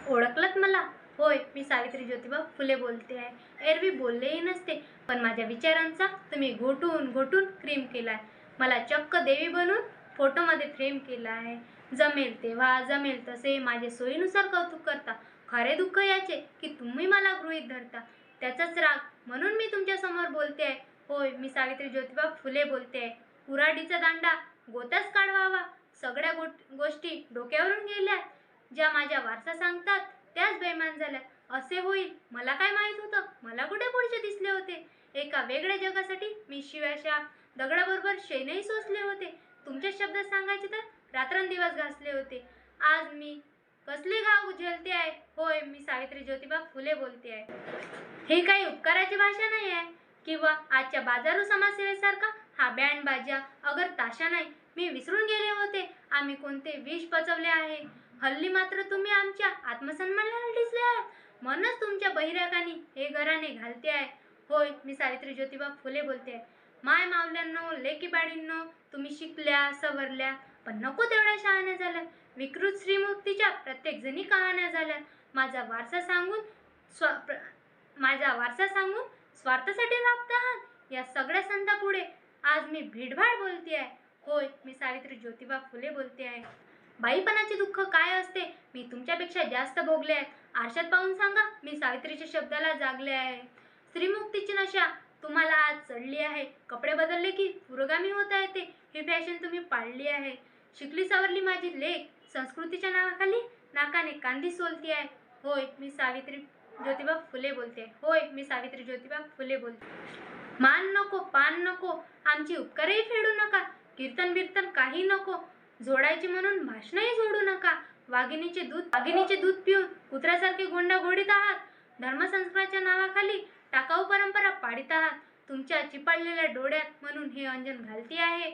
ओळखलत मला? होय, मी सावित्री ज्योतिबा फुले बोलते आहे. एरवी बोललेही नसते, पण माझ्या विचारांचा तुम्ही घोटून घोटून क्रीम केलाय. मला चक्क देवी बनवून फोटोमध्ये फ्रेम केला आहे. जमेल तेव्हा जमेल तसे माझे सोयीनुसार कौतुक करता. खरे दुःख याचे की तुम्ही मला गृहीत धरता. त्याचाच राग म्हणून मी तुमच्या समोर बोलते आहे. होय, मी सावित्री ज्योतिबा फुले बोलते आहे. कुऱ्हाडीचा दांडा गोत्याच काढवावा. सगळ्या गोष्टी डोक्यावरून गेल्या. ज्या माझ्या वारसा सांगतात त्याच बेईमान झाल्या. असे होईल मला काय माहित होतं? मला कुठे पुढचे दिसले होते? एका वेगळ्या जगासाठी मी शिव्याशा दगडाबरोबर शेणही सोसले होते. तुमच्या शब्दात सांगायचे तर रात्रंदिवस घासले होते. आज मी कसले घाव झेलते आहे. होय, मी सावित्री ज्योतिबा फुले बोलते आहे. हे काही उपकाराची भाषा नाही आहे किंवा आजच्या बाजारू समाजसेवेसारखा हा बँड बाजा अगर ताशा नाही. मी विसरून गेले होते आम्ही कोणते विष पचवले आहे. हल्ली मात्र तुम्ही आमच्या आत्मसन्मानाला डिसले आहात. म्हणूनच तुमच्या बहिऱ्याकानी हे घराणे घालते आहे. होय, मी सावित्री ज्योतिबा फुले बोलते आहे. माय मावल्यांनो, लेकी बाळींनो, तुम्ही शिकल्या सवरल्या पण नको तेवढ्या शहाण्या झाल्या. विकृत श्रीमुक्तीच्या प्रत्येक जणी कहाण्या झाल्या. माझा वारसा सांगून स्वार्थासाठी राबत आहात. या सगळ्या संतापुढे आज मी भीडभाड बोलते आहे. होय, मी सावित्री ज्योतिबा फुले बोलते आहे. बाईपणाचे दुःख काय असते मी तुमच्यापेक्षा जास्त भोगले आहे. आरशात पाहून सांगा, मी सावित्रीच्या शब्दाला जागले आहे. स्त्रीमुक्तीची नशा तुम्हाला आज चढली आहे. कपडे बदलले की पुरोगामी होता येते ही फॅशन तुम्ही पाळली आहे. शिकली सवरली माझी लेक संस्कृतीच्या नावाखाली नाकाने कांदी सोलती आहे. होय, मी सावित्री ज्योतिबा फुले बोलते. होय, मी सावित्री ज्योतिबा फुले बोलते. मान नको, पान नको, आमची उपकारही फेडू नका. कीर्तन बिर्तन काही नको. जोडायचे म्हणून भाषणही जोडू नका. वाघिणीचे दूध पिऊन कुत्र्यासारखे गोंडा घोडीत आहात. धर्मसंस्काराच्या नावाखाली टाकाऊ परंपरा पाडित आहात. तुमच्या चिपाळलेल्या डोळ्यात म्हणून हे अंजन घालती आहे.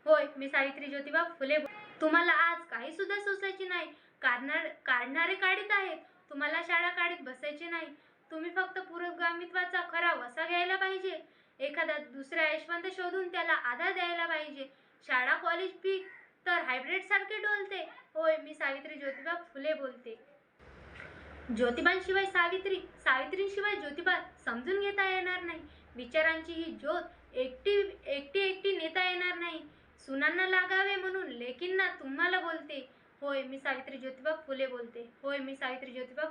होय, मी सावित्री ज्योतिबा फुले. तुम्हाला आज काही सुद्धा सोसायचे नाही. काढणारे काढीत आहेत. तुम्हाला शाळा काढीत बसायचे नाही. तुम्ही फक्त पुरोगामित्वाचा खरा वसा घ्यायला पाहिजे. एखादा दुसरा यशवंत शोधून त्याला आधार द्यायला पाहिजे. शाळा कॉलेज फी तर हायब्रिड सारखे डोलते. होय, मी सावित्री ज्योतिबा फुले बोलते. ज्योतिबांशिवाय सावित्री, सावित्रींशिवाय ज्योतिबा समजून घेता येणार नाही. विचारांची ही ज्योत एकटी नेता येणार नाही. सुनांना लागावे म्हणून लेकींना तुम्हाला बोलते. होय, मी सावित्री ज्योतिबा फुले बोलते. होय, मी सावित्री ज्योतिबा